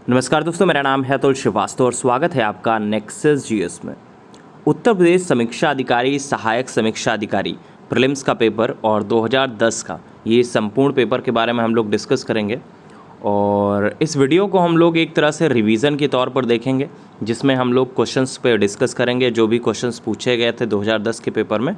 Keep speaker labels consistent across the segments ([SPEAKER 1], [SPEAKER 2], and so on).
[SPEAKER 1] नमस्कार दोस्तों, मेरा नाम है अतुल श्रीवास्तव और स्वागत है आपका नेक्सस जीएस में। उत्तर प्रदेश समीक्षा अधिकारी, सहायक समीक्षा अधिकारी प्रीलिम्स का पेपर और 2010 का ये संपूर्ण पेपर के बारे में हम लोग डिस्कस करेंगे। और इस वीडियो को हम लोग एक तरह से रिवीजन के तौर पर देखेंगे, जिसमें हम लोग क्वेश्चंस पे डिस्कस करेंगे जो भी क्वेश्चंस पूछे गए थे 2010 के पेपर में।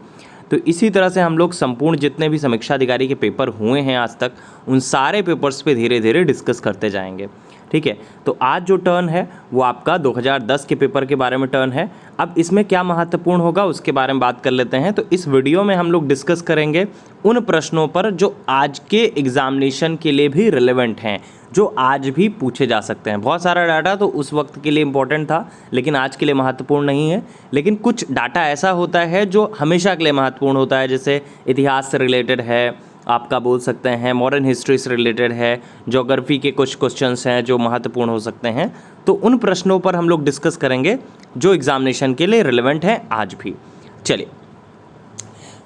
[SPEAKER 1] तो इसी तरह से हम लोग संपूर्ण जितने भी समीक्षा अधिकारी के पेपर हुए हैं आज तक, उन सारे पेपर्स पे धीरे धीरे डिस्कस करते जाएंगे। ठीक है, तो आज जो टर्न है वो आपका 2010 के पेपर के बारे में टर्न है। अब इसमें क्या महत्वपूर्ण होगा उसके बारे में बात कर लेते हैं। तो इस वीडियो में हम लोग डिस्कस करेंगे उन प्रश्नों पर जो आज के एग्जामिनेशन के लिए भी रिलेवेंट हैं, जो आज भी पूछे जा सकते हैं। बहुत सारा डाटा तो उस वक्त के लिए इम्पोर्टेंट था, लेकिन आज के लिए महत्वपूर्ण नहीं है। लेकिन कुछ डाटा ऐसा होता है जो हमेशा के लिए महत्वपूर्ण होता है, जैसे इतिहास से रिलेटेड है, आपका बोल सकते हैं मॉडर्न हिस्ट्री से रिलेटेड है, ज्योग्राफी के कुछ क्वेश्चंस हैं जो महत्वपूर्ण हो सकते हैं। तो उन प्रश्नों पर हम लोग डिस्कस करेंगे जो एग्जामिनेशन के लिए रिलेवेंट है आज भी। चलिए,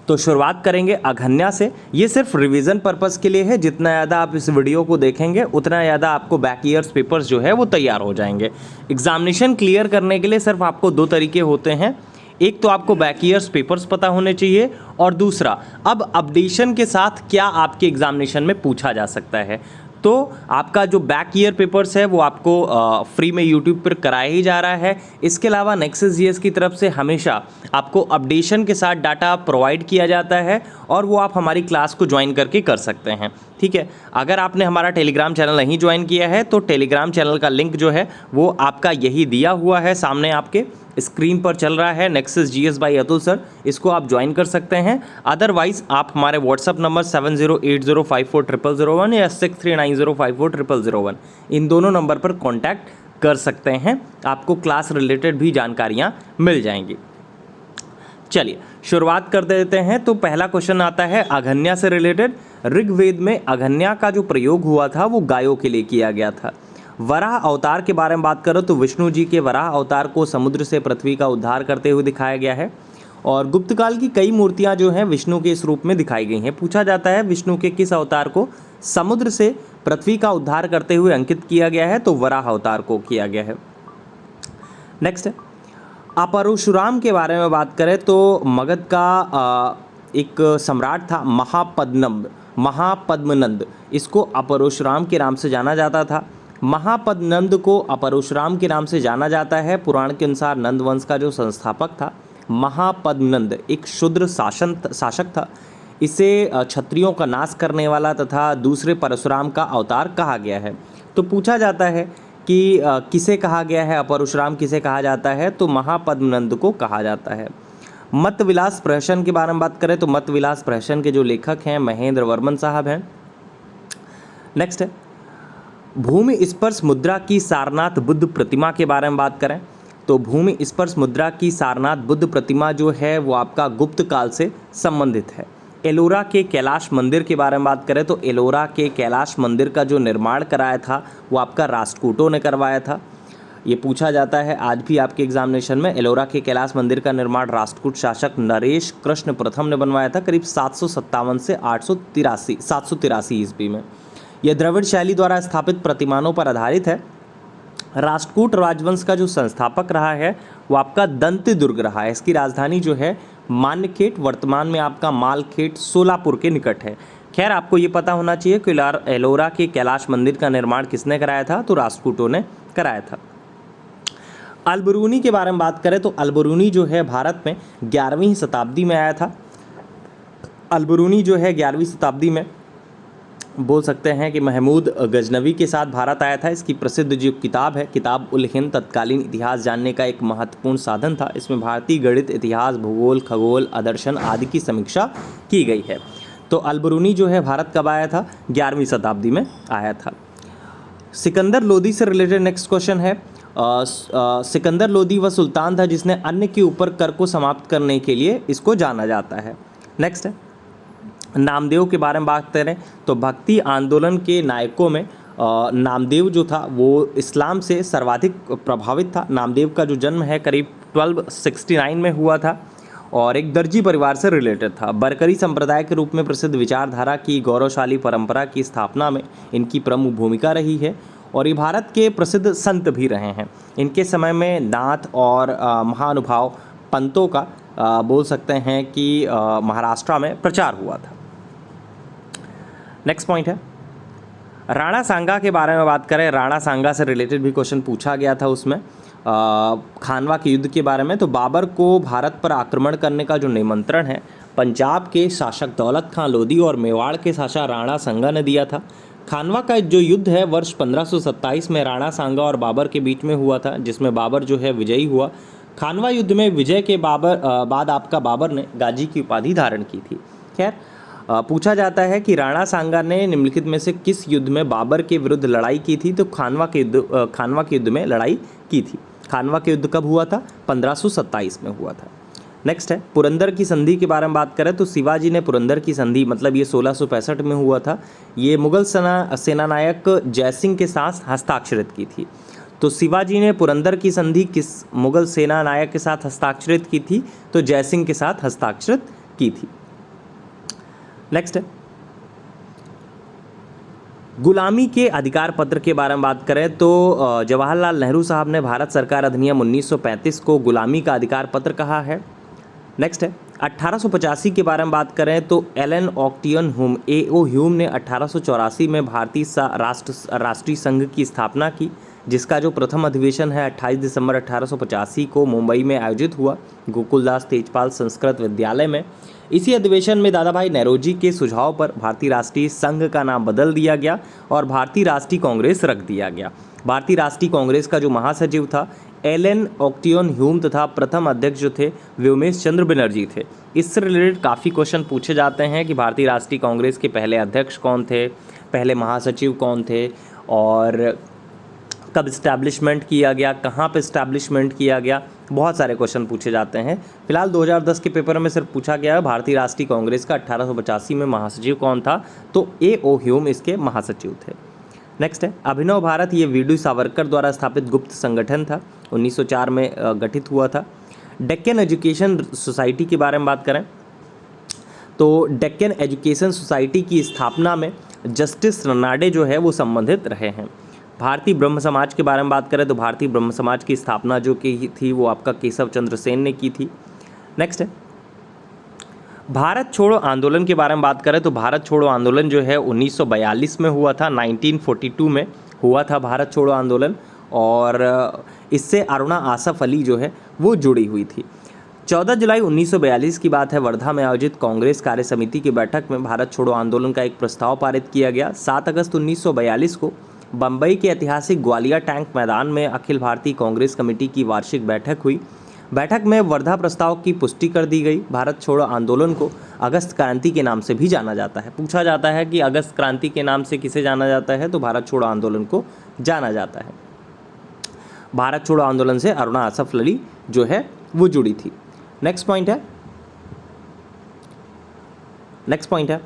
[SPEAKER 1] तो शुरुआत करेंगे अघन्या से। ये सिर्फ रिवीजन पर्पस के लिए है। जितना ज़्यादा आप इस वीडियो को देखेंगे उतना ज़्यादा आपको बैक ईयर्स पेपर्स जो है वो तैयार हो जाएंगे। एग्जामिनेशन क्लियर करने के लिए सिर्फ आपको दो तरीके होते हैं। एक तो आपको बैक ईयर्स पेपर्स पता होने चाहिए, और दूसरा अब अपडेशन के साथ क्या आपके एग्जामिनेशन में पूछा जा सकता है। तो आपका जो बैक ईयर पेपर्स है वो आपको फ्री में यूट्यूब पर कराया ही जा रहा है। इसके अलावा नेक्सस जीएस की तरफ से हमेशा आपको अपडेशन के साथ डाटा प्रोवाइड किया जाता है, और वो आप हमारी क्लास को ज्वाइन करके कर सकते हैं। ठीक है, अगर आपने हमारा टेलीग्राम चैनल नहीं ज्वाइन किया है तो टेलीग्राम चैनल का लिंक जो है वो आपका यही दिया हुआ है, सामने आपके स्क्रीन पर चल रहा है, nexus GS bye Atul sir. इसको आप ज्वाइन कर सकते हैं। अदरवाइज़ आप हमारे व्हाट्सअप नंबर 7080540001 या 6390540001 इन दोनों नंबर पर कॉन्टैक्ट कर सकते हैं। आपको क्लास रिलेटेड भी जानकारियाँ मिल जाएंगी। चलिए शुरुआत कर देते हैं। तो पहला क्वेश्चन आता है अघन्या से रिलेटेड। ऋग्वेद में अघन्या का जो प्रयोग हुआ था वो गायों के लिए किया गया था। वराह अवतार के बारे में बात करो तो विष्णु जी के वराह अवतार को समुद्र से पृथ्वी का उद्धार करते हुए दिखाया गया है। और गुप्त काल की कई मूर्तियां जो हैं विष्णु के इस रूप में दिखाई गई हैं। पूछा जाता है विष्णु के किस अवतार को समुद्र से पृथ्वी का उद्धार करते हुए अंकित किया गया है, तो वराह अवतार को किया गया है। नेक्स्ट है अपरशुराम के बारे में बात करें तो मगध का एक सम्राट था महापद्मनंद। इसको अपरशुराम के नाम से जाना जाता था। महापद्मनंद को अपरशुराम के नाम से जाना जाता है। पुराण के अनुसार नंद वंश का जो संस्थापक था महापद्मनंद एक शूद्र शासक था। इसे क्षत्रियों का नाश करने वाला तथा दूसरे परशुराम का अवतार कहा गया है। तो पूछा जाता है कि किसे कहा गया है, अपरशुराम किसे कहा जाता है, तो महापद्मनंद को कहा जाता है। मत विलास प्रहसन के बारे में बात करें तो मत विलास प्रहसन के जो लेखक हैं महेंद्र वर्मन साहब हैं। नेक्स्ट है भूमि स्पर्श मुद्रा की सारनाथ बुद्ध प्रतिमा के बारे में बात करें तो भूमि स्पर्श मुद्रा की सारनाथ बुद्ध प्रतिमा जो है वो आपका गुप्त काल से संबंधित है। एलोरा के कैलाश मंदिर के बारे में बात करें तो एलोरा के कैलाश मंदिर का जो निर्माण कराया था वो आपका राष्ट्रकूटों ने करवाया था। ये पूछा जाता है आज भी आपके एग्जामिनेशन में। एलोरा के कैलाश मंदिर का निर्माण राष्ट्रकूट शासक नरेश कृष्ण प्रथम ने बनवाया था करीब 757 से 783 ईस्वी में। यह द्रविड़ शैली द्वारा स्थापित प्रतिमानों पर आधारित है। राष्ट्रकूट राजवंश का जो संस्थापक रहा है वो आपका दंती दुर्ग रहा है। इसकी राजधानी जो है मान्यखेट, वर्तमान में आपका मालखेट सोलापुर के निकट है। खैर आपको ये पता होना चाहिए कि एलोरा के कैलाश मंदिर का निर्माण किसने कराया था, तो राष्ट्रकूटों ने कराया था। अलबरूनी के बारे में बात करें तो अलबरूनी जो है भारत में 11वीं शताब्दी में आया था। अलबरूनी जो है 11वीं शताब्दी में बोल सकते हैं कि महमूद गजनवी के साथ भारत आया था। इसकी प्रसिद्ध जो किताब है किताब उल हिंद तत्कालीन इतिहास जानने का एक महत्वपूर्ण साधन था। इसमें भारतीय गणित, इतिहास, भूगोल, खगोल, दर्शन आदि की समीक्षा की गई है। तो अलबरूनी जो है भारत कब आया था, 11वीं शताब्दी में आया था। सिकंदर लोदी से रिलेटेड नेक्स्ट क्वेश्चन है। सिकंदर लोदी वह सुल्तान था जिसने अन्य के ऊपर कर को समाप्त करने के लिए इसको जाना जाता है। नेक्स्ट है नामदेव के बारे में बात करें तो भक्ति आंदोलन के नायकों में नामदेव जो था वो इस्लाम से सर्वाधिक प्रभावित था। नामदेव का जो जन्म है करीब 1269 में हुआ था और एक दर्जी परिवार से रिलेटेड था। बरकरी संप्रदाय के रूप में प्रसिद्ध विचारधारा की गौरवशाली परंपरा की स्थापना में इनकी प्रमुख भूमिका रही है और ये भारत के प्रसिद्ध संत भी रहे हैं। इनके समय में नाथ और महानुभाव पंतों का बोल सकते हैं कि महाराष्ट्र में प्रचार हुआ था। नेक्स्ट पॉइंट है राणा सांगा के बारे में बात करें। राणा सांगा से रिलेटेड भी क्वेश्चन पूछा गया था उसमें खानवा के युद्ध के बारे में। तो बाबर को भारत पर आक्रमण करने का जो निमंत्रण है पंजाब के शासक दौलत खां लोधी और मेवाड़ के शासक राणा सांगा ने दिया था। खानवा का जो युद्ध है वर्ष 1527 में राणा सांगा और बाबर के बीच में हुआ था, जिसमें बाबर जो है विजयी हुआ। खानवा युद्ध में विजय के बाद आपका बाबर ने गाजी की उपाधि धारण की थी। खैर पूछा जाता है कि राणा सांगा ने निम्नलिखित में से किस युद्ध में बाबर के विरुद्ध लड़ाई की थी। तो खानवा के युद्ध में लड़ाई की थी। खानवा के युद्ध कब हुआ था? 1527 में हुआ था। नेक्स्ट है पुरंदर की संधि के बारे में बात करें तो शिवाजी ने पुरंदर की संधि मतलब ये 1665 में हुआ था। ये मुगल सेनानायक जयसिंह के साथ हस्ताक्षरित की थी। तो शिवाजी ने पुरंदर की संधि किस मुगल सेनानायक के साथ हस्ताक्षरित की थी? तो जयसिंह के साथ हस्ताक्षरित की थी। नेक्स्ट है गुलामी के अधिकार पत्र के बारे में बात करें तो जवाहरलाल नेहरू साहब ने भारत सरकार अधिनियम 1935 को गुलामी का अधिकार पत्र कहा है। नेक्स्ट है 1885 के बारे में बात करें तो एलन ऑक्टियन ह्यूम A.O. ह्यूम ने 1884 में भारतीय राष्ट्रीय संघ की स्थापना की, जिसका जो प्रथम अधिवेशन है 28 दिसंबर 1885 को मुंबई में आयोजित हुआ गोकुलदास तेजपाल संस्कृत विद्यालय में। इसी अधिवेशन में दादा भाई नौरोजी के सुझाव पर भारतीय राष्ट्रीय संघ का नाम बदल दिया गया और भारतीय राष्ट्रीय कांग्रेस रख दिया गया। भारतीय राष्ट्रीय कांग्रेस का जो महासचिव था एलन ऑक्टियन ह्यूम तथा प्रथम अध्यक्ष जो थे व्योमेश चंद्र बनर्जी थे। इससे रिलेटेड काफ़ी क्वेश्चन पूछे जाते हैं कि भारतीय राष्ट्रीय कांग्रेस के पहले अध्यक्ष कौन थे, पहले महासचिव कौन थे और कब इस्टेब्लिशमेंट किया गया, कहाँ पे इस्टेब्लिशमेंट किया गया। बहुत सारे क्वेश्चन पूछे जाते हैं। फिलहाल 2010 के पेपर में सिर्फ पूछा गया है भारतीय राष्ट्रीय कांग्रेस का 1885 में महासचिव कौन था। तो A.O. ह्यूम इसके महासचिव थे। नेक्स्ट है अभिनव भारत, ये वी.डी. सावरकर द्वारा स्थापित गुप्त संगठन था, 1904 में गठित हुआ था। डेक्कन एजुकेशन सोसाइटी के बारे में बात करें तो डेक्कन एजुकेशन सोसाइटी की स्थापना में जस्टिस रनाडे जो है वो संबंधित रहे हैं। भारतीय ब्रह्म समाज के बारे में बात करें तो भारतीय ब्रह्म समाज की स्थापना जो की थी वो आपका केशव चंद्र सेन ने की थी। नेक्स्ट है भारत छोड़ो आंदोलन के बारे में बात करें तो भारत छोड़ो आंदोलन जो है 1942 में हुआ था, 1942 में हुआ था भारत छोड़ो आंदोलन और इससे अरुणा आसफ अली जो है वो जुड़ी हुई थी। 14 जुलाई 1942 की बात है, वर्धा में आयोजित कांग्रेस कार्य समिति की बैठक में भारत छोड़ो आंदोलन का एक प्रस्ताव पारित किया गया। 7 अगस्त 1942 को बम्बई के ऐतिहासिक ग्वालियर टैंक मैदान में अखिल भारतीय कांग्रेस कमेटी की वार्षिक बैठक हुई। बैठक में वर्धा प्रस्ताव की पुष्टि कर दी गई। भारत छोड़ो आंदोलन को अगस्त क्रांति के नाम से भी जाना जाता है। पूछा जाता है कि अगस्त क्रांति के नाम से किसे जाना जाता है, तो भारत छोड़ो आंदोलन को जाना जाता है। भारत छोड़ो आंदोलन से अरुणा आसफ अली जो है वो जुड़ी थी। नेक्स्ट पॉइंट है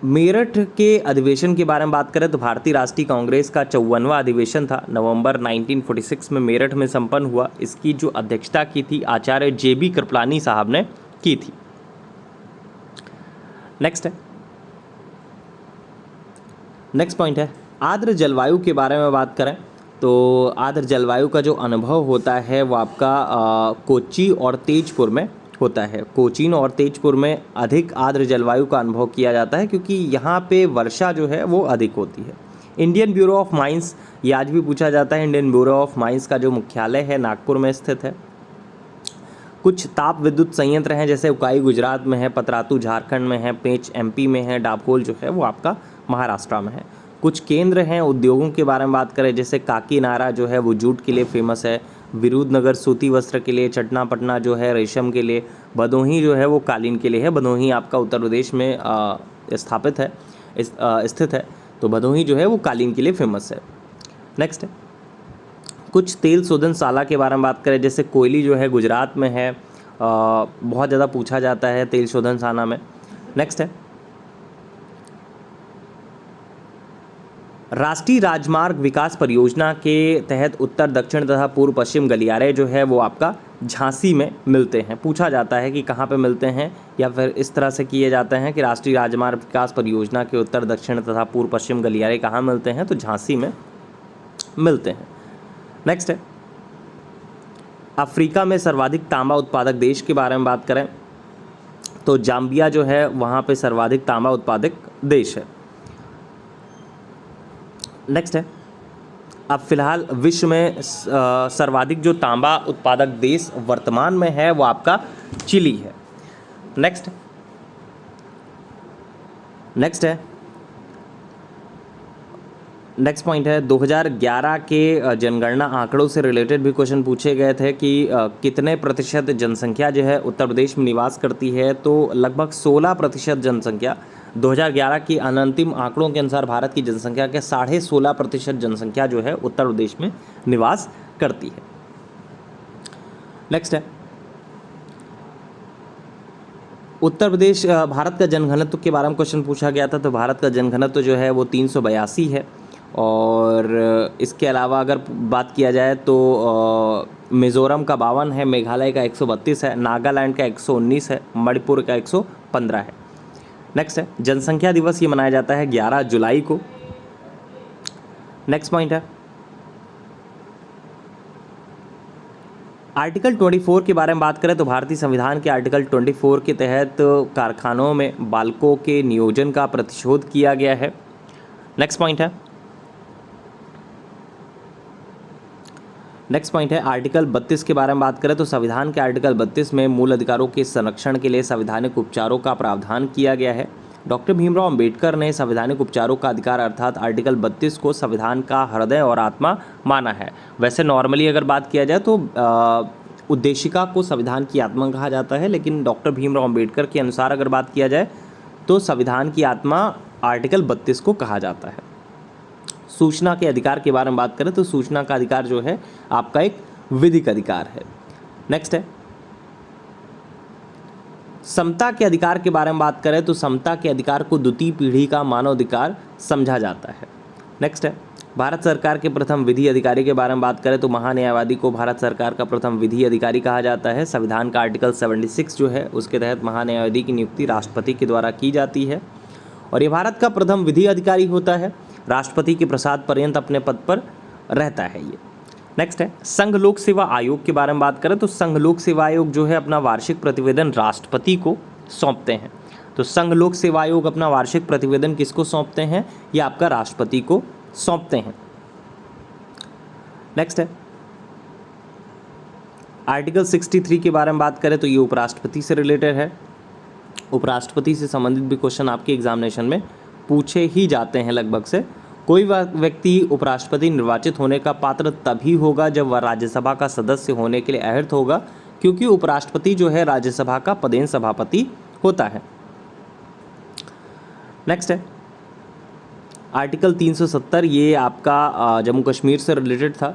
[SPEAKER 1] मेरठ के अधिवेशन के बारे में बात करें तो भारतीय राष्ट्रीय कांग्रेस का 54वां अधिवेशन था, नवंबर 1946 में मेरठ में संपन्न हुआ। इसकी जो अध्यक्षता की थी आचार्य JB कृपलानी साहब ने की थी। नेक्स्ट पॉइंट है आर्द्र जलवायु के बारे में बात करें तो आर्द्र जलवायु का जो अनुभव होता है वो आपका कोच्चि और तेजपुर में होता है। कोचीन और तेजपुर में अधिक आर्द्र जलवायु का अनुभव किया जाता है क्योंकि यहाँ पे वर्षा जो है वो अधिक होती है। इंडियन ब्यूरो ऑफ माइंस, ये आज भी पूछा जाता है। इंडियन ब्यूरो ऑफ माइंस का जो मुख्यालय है नागपुर में स्थित है। कुछ ताप विद्युत संयंत्र हैं जैसे उकाई गुजरात में है, पतरातू झारखंड में है, पेंच MP में है, डाबकोल जो है वो आपका महाराष्ट्र में है। कुछ केंद्र हैं उद्योगों के बारे में बात करें जैसे काकीनाडा जो है वो जूट के लिए फेमस है, विरुद्धनगर सूती वस्त्र के लिए, चटनापटना जो है रेशम के लिए, भदोही जो है वो कालीन के लिए है। भदोही आपका उत्तर प्रदेश में स्थित है, तो भदोही जो है वो कालीन के लिए फेमस है। नेक्स्ट है कुछ तेल शोधनशाला के बारे में बात करें जैसे कोयली जो है गुजरात में है, बहुत ज़्यादा पूछा जाता है तेल शोधनशाला में। नेक्स्ट है राष्ट्रीय राजमार्ग विकास परियोजना के तहत उत्तर दक्षिण तथा पूर्व पश्चिम गलियारे जो है वो आपका झांसी में मिलते हैं। पूछा जाता है कि कहाँ पे मिलते हैं, या फिर इस तरह से किए जाते हैं कि राष्ट्रीय राजमार्ग विकास परियोजना के उत्तर दक्षिण तथा पूर्व पश्चिम गलियारे कहाँ मिलते हैं, तो झांसी में मिलते हैं। नेक्स्ट है, अफ्रीका में सर्वाधिक तांबा उत्पादक देश के बारे में बात करें तो जाम्बिया जो है वहाँ पे सर्वाधिक तांबा उत्पादक देश है। नेक्स्ट है, अब फिलहाल विश्व में सर्वाधिक जो तांबा उत्पादक देश वर्तमान में है वो आपका चिली है। नेक्स्ट पॉइंट है 2011 के जनगणना आंकड़ों से रिलेटेड भी क्वेश्चन पूछे गए थे कि कितने प्रतिशत जनसंख्या जो है उत्तर प्रदेश में निवास करती है, तो लगभग 16% जनसंख्या 2011 की अंतिम आंकड़ों के अनुसार भारत की जनसंख्या के 16.5% जनसंख्या जो है उत्तर प्रदेश में निवास करती है। नेक्स्ट है, उत्तर प्रदेश भारत का जनघनत्व के बारे में क्वेश्चन पूछा गया था, तो भारत का जनघनत्व जो है वो 382 है। और इसके अलावा अगर बात किया जाए तो मिज़ोरम का 52 है, मेघालय का 132 है, नागालैंड का 119 है, मणिपुर का 115 है। नेक्स्ट है, जनसंख्या दिवस ये मनाया जाता है 11 जुलाई को। नेक्स्ट पॉइंट है, आर्टिकल 24 के बारे में बात करें तो भारतीय संविधान के आर्टिकल 24 के तहत कारखानों में बालकों के नियोजन का प्रतिशोध किया गया है। नेक्स्ट पॉइंट है, आर्टिकल 32 के बारे में बात करें तो संविधान के आर्टिकल 32 में मूल अधिकारों के संरक्षण के लिए संवैधानिक उपचारों का प्रावधान किया गया है। डॉक्टर भीमराव अंबेडकर ने संवैधानिक उपचारों का अधिकार अर्थात आर्टिकल 32 को संविधान का हृदय और आत्मा माना है। वैसे नॉर्मली अगर बात किया जाए तो उद्देशिका को संविधान की आत्मा कहा जाता है, लेकिन डॉक्टर भीमराव अंबेडकर के अनुसार अगर बात किया जाए तो संविधान की आत्मा आर्टिकल 32 को कहा जाता है। सूचना के अधिकार के बारे में बात करें तो सूचना का अधिकार जो है आपका एक विधिक अधिकार है। नेक्स्ट है, समता के अधिकार के बारे में बात करें तो समता के अधिकार को द्वितीय पीढ़ी का मानवाधिकार समझा जाता है। नेक्स्ट है, भारत सरकार के प्रथम विधि अधिकारी के बारे में बात करें तो महान्यायवादी को भारत सरकार का प्रथम विधि अधिकारी कहा जाता है। संविधान का आर्टिकल 76 जो है उसके तहत महान्यायवादी की नियुक्ति राष्ट्रपति के द्वारा की जाती है और ये भारत का प्रथम विधि अधिकारी होता है। राष्ट्रपति के प्रसाद पर्यंत अपने पद पर रहता है ये। नेक्स्ट है, संघ लोक सेवा आयोग के बारे में बात करें तो संघ लोक सेवा आयोग जो है अपना वार्षिक प्रतिवेदन राष्ट्रपति को सौंपते हैं। तो संघ लोक सेवा आयोग अपना वार्षिक प्रतिवेदन किसको सौंपते हैं, ये आपका राष्ट्रपति को सौंपते हैं। नेक्स्ट है, आर्टिकल 63 के बारे में बात करें तो ये उपराष्ट्रपति से रिलेटेड है। उपराष्ट्रपति से संबंधित भी क्वेश्चन आपके एग्जामिनेशन में पूछे ही जाते हैं लगभग से। कोई व्यक्ति उपराष्ट्रपति निर्वाचित होने का पात्र तभी होगा जब वह राज्यसभा का सदस्य होने के लिए अर्ह होगा, क्योंकि उपराष्ट्रपति जो है राज्यसभा का पदेन सभापति होता है। नेक्स्ट है, आर्टिकल 370 ये आपका जम्मू कश्मीर से रिलेटेड था।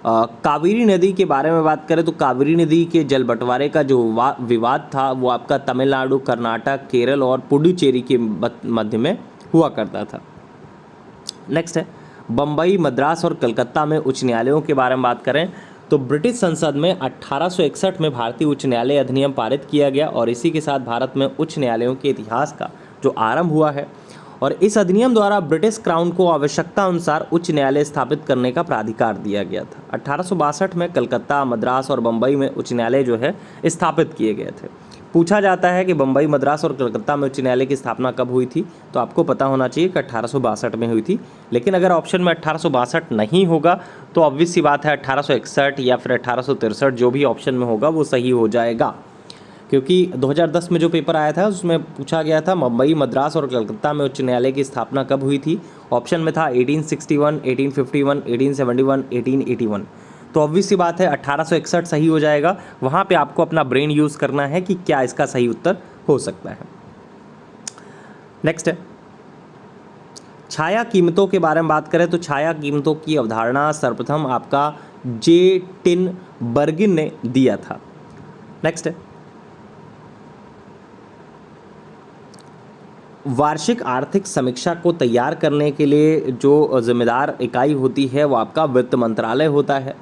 [SPEAKER 1] कावेरी नदी के बारे में बात करें तो कावेरी नदी के जल बंटवारे का जो विवाद था वो आपका तमिलनाडु, कर्नाटक, केरल और पुडुचेरी के मध्य में हुआ करता था। नेक्स्ट है, बम्बई, मद्रास और कलकत्ता में उच्च न्यायालयों के बारे में बात करें तो ब्रिटिश संसद में 1861 में भारतीय उच्च न्यायालय अधिनियम पारित किया गया और इसी के साथ भारत में उच्च न्यायालयों के इतिहास का जो आरंभ हुआ है। और इस अधिनियम द्वारा ब्रिटिश क्राउन को आवश्यकता अनुसार उच्च न्यायालय स्थापित करने का प्राधिकार दिया गया था। 1862 में कलकत्ता, मद्रास और बम्बई में उच्च न्यायालय जो है स्थापित किए गए थे। पूछा जाता है कि बम्बई, मद्रास और कलकत्ता में उच्च न्यायालय की स्थापना कब हुई थी, तो आपको पता होना चाहिए कि 1862 में हुई थी। लेकिन अगर ऑप्शन में 1862 नहीं होगा तो ऑब्वियस सी बात है 1861 या फिर 1863, जो भी ऑप्शन में होगा वो सही हो जाएगा। क्योंकि 2010 में जो पेपर आया था उसमें पूछा गया था मुंबई, मद्रास और कलकत्ता में उच्च न्यायालय की स्थापना कब हुई थी। ऑप्शन में था 1861, 1851, 1871, 1881। तो ऑब्वियस सी बात है 1861 सही हो जाएगा। वहाँ पे आपको अपना ब्रेन यूज़ करना है कि क्या इसका सही उत्तर हो सकता है। नेक्स्ट है, छाया कीमतों के बारे में बात करें तो छाया कीमतों की अवधारणा सर्वप्रथम आपका जे टिनबर्गिन ने दिया था। नेक्स्ट है, वार्षिक आर्थिक समीक्षा को तैयार करने के लिए जो जिम्मेदार इकाई होती है वो आपका वित्त मंत्रालय होता है।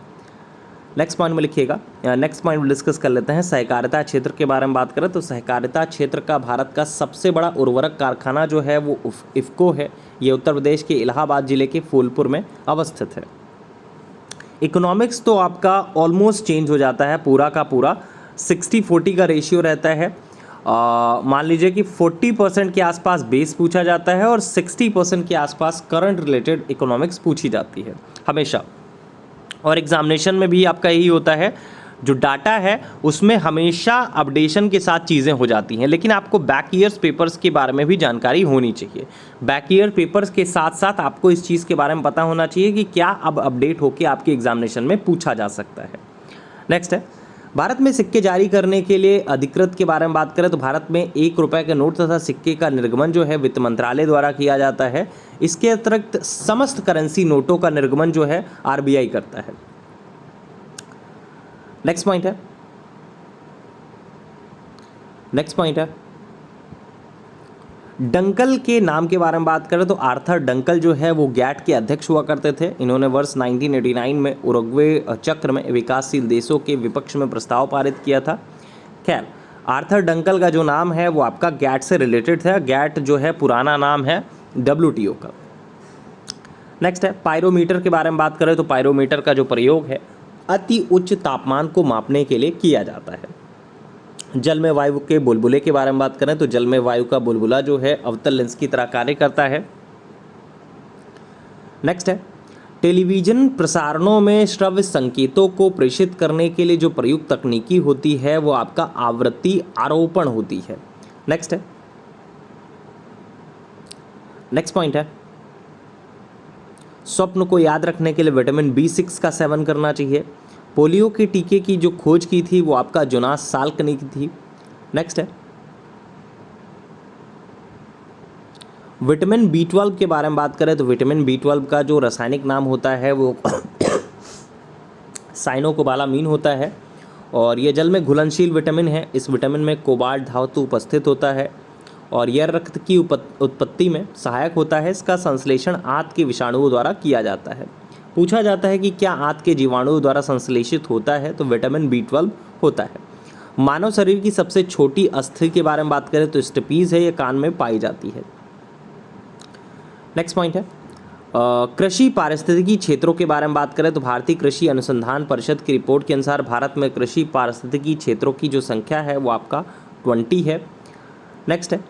[SPEAKER 1] नेक्स्ट पॉइंट में लिखिएगा, नेक्स्ट पॉइंट में डिस्कस कर लेते हैं सहकारिता क्षेत्र के बारे में बात करें तो सहकारिता क्षेत्र का भारत का सबसे बड़ा उर्वरक कारखाना जो है वो इफ़को है। ये उत्तर प्रदेश के इलाहाबाद जिले के फूलपुर में अवस्थित है। इकोनॉमिक्स तो आपका ऑलमोस्ट चेंज हो जाता है, पूरा का पूरा 60-40 का रेशियो रहता है। मान लीजिए कि 40% के आसपास बेस पूछा जाता है और 60% के आसपास करंट रिलेटेड इकोनॉमिक्स पूछी जाती है हमेशा। और एग्जामिनेशन में भी आपका यही होता है, जो डाटा है उसमें हमेशा अपडेशन के साथ चीज़ें हो जाती हैं, लेकिन आपको बैक ईयर्स पेपर्स के बारे में भी जानकारी होनी चाहिए। बैक ईयर पेपर्स के साथ साथ आपको इस चीज़ के बारे में पता होना चाहिए कि क्या अब अपडेट होकर आपके एग्जामिनेशन में पूछा जा सकता है। नेक्स्ट है, भारत में सिक्के जारी करने के लिए अधिकृत के बारे में बात करें तो भारत में 1 रुपये के नोट तथा सिक्के का निर्गमन जो है वित्त मंत्रालय द्वारा किया जाता है। इसके अतिरिक्त समस्त करेंसी नोटों का निर्गमन जो है आरबीआई करता है। नेक्स्ट पॉइंट है डंकल के नाम के बारे में बात करें तो आर्थर डंकल जो है वो गैट के अध्यक्ष हुआ करते थे। इन्होंने वर्ष 1989 में उरुग्वे चक्र में विकासशील देशों के विपक्ष में प्रस्ताव पारित किया था। खैर, आर्थर डंकल का जो नाम है वो आपका गैट से रिलेटेड था। गैट जो है पुराना नाम है WTO का। नेक्स्ट है, पायरोमीटर के बारे में बात करें तो पायरोमीटर का जो प्रयोग है अति उच्च तापमान को मापने के लिए किया जाता है। जल में वायु के बुलबुले के बारे में बात करें तो जल में वायु का बुलबुला जो है अवतल लेंस की तरह कार्य करता है। नेक्स्ट है, टेलीविजन प्रसारणों में श्रव्य संकेतों को प्रेषित करने के लिए जो प्रयुक्त तकनीकी होती है वो आपका आवृत्ति आरोपण होती है। नेक्स्ट पॉइंट है, स्वप्न को याद रखने के लिए विटामिन B6 का सेवन करना चाहिए। पोलियो के टीके की जो खोज की थी वो आपका जोनास साल्क ने की थी। नेक्स्ट है, विटामिन B12 के बारे में बात करें तो विटामिन B12 का जो रासायनिक नाम होता है वो साइनोकोबालामीन होता है और यह जल में घुलनशील विटामिन है। इस विटामिन में कोबाल्ट धातु उपस्थित होता है और यह रक्त की उत्पत्ति में सहायक होता है। इसका संश्लेषण आंत के विषाणुओं द्वारा किया जाता है। पूछा जाता है कि क्या आंत के जीवाणुओं द्वारा संश्लेषित होता है तो विटामिन B12 होता है। मानव शरीर की सबसे छोटी अस्थि के बारे में बात करें तो स्टेपीज है, ये कान में पाई जाती है। नेक्स्ट पॉइंट है, कृषि पारिस्थितिकी क्षेत्रों के बारे में बात करें तो भारतीय कृषि अनुसंधान परिषद की रिपोर्ट के अनुसार भारत में कृषि पारिस्थितिकी क्षेत्रों की जो संख्या है वो आपका 20 है। नेक्स्ट है,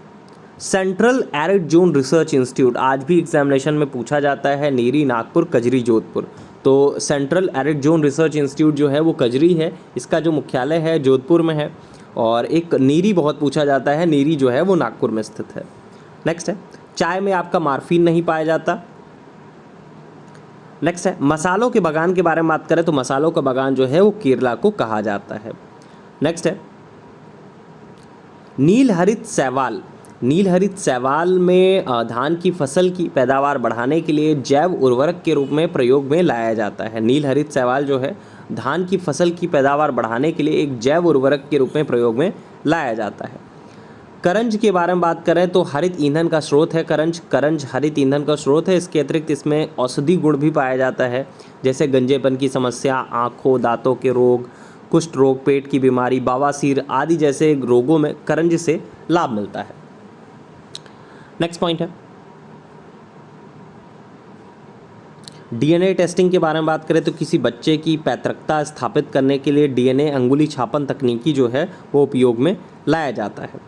[SPEAKER 1] central arid zone research institute आज भी एग्जामिनेशन में पूछा जाता है, नीरी, नागपुर, कजरी, जोधपुर। तो central arid zone research institute जो है वो कजरी है, इसका जो मुख्यालय है जोधपुर में है। और एक नीरी बहुत पूछा जाता है, नीरी जो है वो नागपुर में स्थित है। नेक्स्ट है, चाय में आपका मार्फिन नहीं पाया जाता। नेक्स्ट है, मसालों के बागान के बारे में बात करें तो मसालों का बागान जो है वो केरला को कहा जाता है। नेक्स्ट है, नील हरित शैवाल में धान की फसल की पैदावार बढ़ाने के लिए जैव उर्वरक के रूप में प्रयोग में लाया जाता है। नील हरित शैवाल जो है धान की फसल की पैदावार बढ़ाने के लिए एक जैव उर्वरक के रूप में प्रयोग में लाया जाता है। करंज के बारे में बात करें तो हरित ईंधन का स्रोत है। करंज हरित ईंधन का स्रोत है। इसके अतिरिक्त इसमें औषधि गुण भी पाया जाता है, जैसे गंजेपन की समस्या, आँखों दांतों के रोग, कुष्ठ रोग, पेट की बीमारी, बवासीर आदि जैसे रोगों में करंज से लाभ मिलता है। नेक्स्ट पॉइंट है, डीएनए टेस्टिंग के बारे में बात करें तो किसी बच्चे की पैतृकता स्थापित करने के लिए डीएनए अंगुली छापन तकनीकी जो है वो उपयोग में लाया जाता है।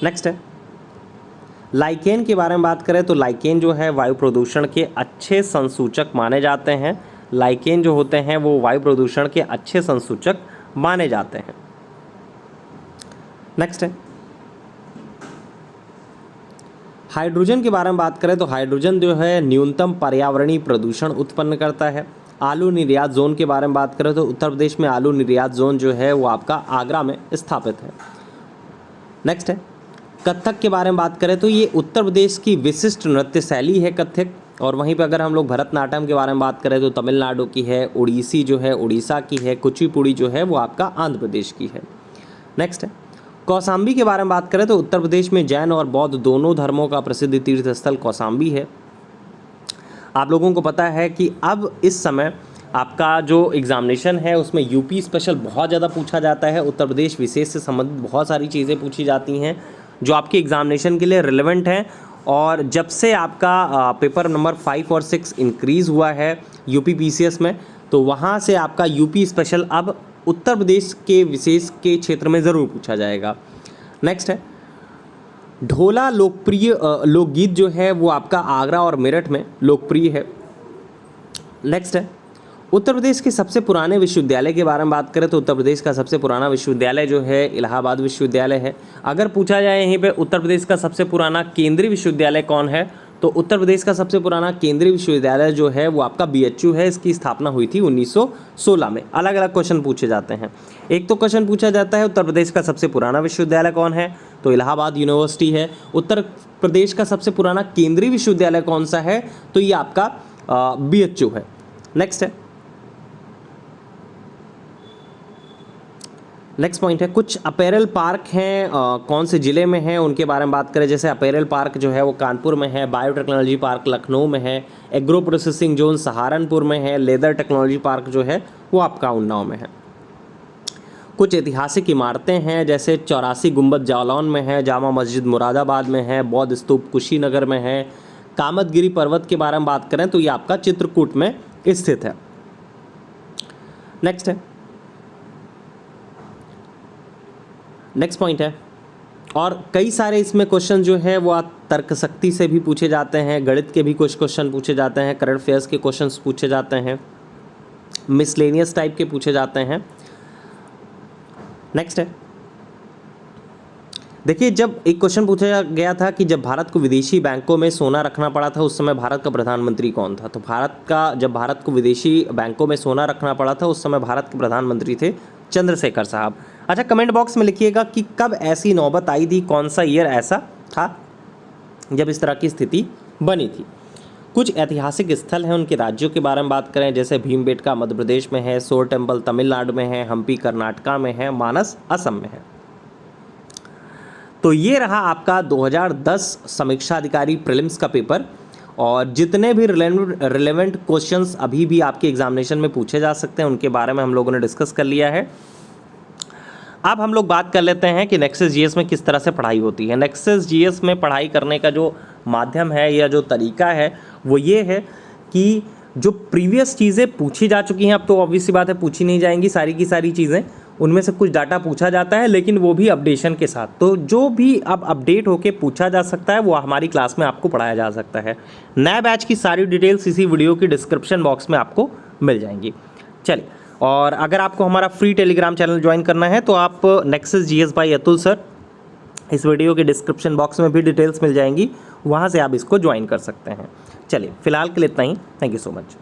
[SPEAKER 1] नेक्स्ट है, लाइकेन के बारे में बात करें तो लाइकेन जो है वायु प्रदूषण के अच्छे संसूचक माने जाते हैं। लाइकेन जो होते हैं वो वायु प्रदूषण के अच्छे संसूचक माने जाते हैं। नेक्स्ट है, हाइड्रोजन के बारे में बात करें तो हाइड्रोजन जो है न्यूनतम पर्यावरणीय प्रदूषण उत्पन्न करता है। आलू निर्यात जोन के बारे में बात करें तो उत्तर प्रदेश में आलू निर्यात जोन जो है वो आपका आगरा में स्थापित है। नेक्स्ट है, कथक के बारे में बात करें तो ये उत्तर प्रदेश की विशिष्ट नृत्य शैली है कथक। और वहीं पर अगर हम लोग भरतनाट्यम के बारे में बात करें तो तमिलनाडु की है, ओडिसी जो है उड़ीसा की है, कुचिपुड़ी जो है वो आपका आंध्र प्रदेश की है। नेक्स्ट है, कौशाम्बी के बारे में बात करें तो उत्तर प्रदेश में जैन और बौद्ध दोनों धर्मों का प्रसिद्ध तीर्थ स्थल कौशाम्बी है। आप लोगों को पता है कि अब इस समय आपका जो एग्ज़ामिनेशन है उसमें यूपी स्पेशल बहुत ज़्यादा पूछा जाता है, उत्तर प्रदेश विशेष से संबंधित बहुत सारी चीज़ें पूछी जाती हैं जो आपके एग्ज़ामिनेशन के लिए रिलेवेंट हैं। और जब से आपका पेपर नंबर 5 और 6 इंक्रीज़ हुआ है यूपी पीसीएस में, तो वहाँ से आपका यूपी स्पेशल अब उत्तर प्रदेश के विशेष के क्षेत्र में ज़रूर पूछा जाएगा। नेक्स्ट है ढोला लोकप्रिय लोकगीत जो है वो आपका आगरा और मेरठ में लोकप्रिय है। नेक्स्ट है उत्तर प्रदेश के सबसे पुराने विश्वविद्यालय के बारे में बात करें तो उत्तर प्रदेश का सबसे पुराना विश्वविद्यालय जो है इलाहाबाद विश्वविद्यालय है। अगर पूछा जाए यहीं पे उत्तर प्रदेश का सबसे पुराना केंद्रीय विश्वविद्यालय कौन है, तो उत्तर प्रदेश का सबसे पुराना केंद्रीय विश्वविद्यालय जो है वो आपका बीएचयू है। इसकी स्थापना हुई थी 1916 में। अलग अलग क्वेश्चन पूछे जाते हैं। एक तो क्वेश्चन पूछा जाता है उत्तर प्रदेश का सबसे पुराना विश्वविद्यालय कौन है, तो इलाहाबाद यूनिवर्सिटी है। उत्तर प्रदेश का सबसे पुराना केंद्रीय विश्वविद्यालय कौन सा है, तो ये आपका बीएचयू है। नेक्स्ट है नेक्स्ट पॉइंट है कुछ अपैरल पार्क हैं कौन से ज़िले में हैं उनके बारे में बात करें। जैसे अपैरल पार्क जो है वो कानपुर में है, बायोटेक्नोलॉजी पार्क लखनऊ में है, एग्रो प्रोसेसिंग जोन सहारनपुर में है, लेदर टेक्नोलॉजी पार्क जो है वो आपका उन्नाव में है। कुछ ऐतिहासिक इमारतें हैं जैसे 84 गुंबद जालौन में है, जामा मस्जिद मुरादाबाद में है, बौद्ध स्तूप कुशीनगर में है। कामतगिरी पर्वत के बारे में बात करें तो ये आपका चित्रकूट में स्थित है। नेक्स्ट पॉइंट है और कई सारे इसमें क्वेश्चन जो है वो तर्क शक्ति से भी पूछे जाते हैं, गणित के भी कुछ क्वेश्चन पूछे जाते हैं, करंट अफेयर्स के क्वेश्चंस पूछे जाते हैं, मिसलेनियस टाइप के पूछे जाते हैं। नेक्स्ट है देखिए जब एक क्वेश्चन पूछा गया था कि जब भारत को विदेशी बैंकों में सोना रखना पड़ा था उस समय भारत का प्रधानमंत्री कौन था, तो जब भारत को विदेशी बैंकों में सोना रखना पड़ा था उस समय भारत के प्रधानमंत्री थे चंद्रशेखर साहब। अच्छा कमेंट बॉक्स में लिखिएगा कि कब ऐसी नौबत आई थी, कौन सा ईयर ऐसा था जब इस तरह की स्थिति बनी थी। कुछ ऐतिहासिक स्थल हैं उनके राज्यों के बारे में बात करें जैसे भीमबेटका मध्य प्रदेश में है, सोर टेम्पल तमिलनाडु में है, हम्पी कर्नाटका में है, मानस असम में है। तो ये रहा आपका 2010 समीक्षा अधिकारी प्रीलिम्स का पेपर और जितने भी रिलेवेंट क्वेश्चंस अभी भी आपके एग्जामिनेशन में पूछे जा सकते हैं उनके बारे में हम लोगों ने डिस्कस कर लिया है। अब हम लोग बात कर लेते हैं कि नेक्सस जीएस में किस तरह से पढ़ाई होती है। नेक्सस जीएस में पढ़ाई करने का जो माध्यम है या जो तरीका है वो ये है कि जो प्रीवियस चीज़ें पूछी जा चुकी हैं अब तो ऑब्वियस सी बात है पूछी नहीं जाएंगी सारी की सारी चीज़ें, उनमें से कुछ डाटा पूछा जाता है लेकिन वो भी अपडेशन के साथ। तो जो भी अब अपडेट होके पूछा जा सकता है वो हमारी क्लास में आपको पढ़ाया जा सकता है। नए बैच की सारी डिटेल्स इसी वीडियो की डिस्क्रिप्शन बॉक्स में आपको मिल जाएंगी। चलिए और अगर आपको हमारा फ्री टेलीग्राम चैनल ज्वाइन करना है तो आप nexus GS bye Atul sir, इस वीडियो के डिस्क्रिप्शन बॉक्स में भी डिटेल्स मिल जाएंगी, वहाँ से आप इसको ज्वाइन कर सकते हैं। चलिए फिलहाल के लिए इतना ही। Thank you so much.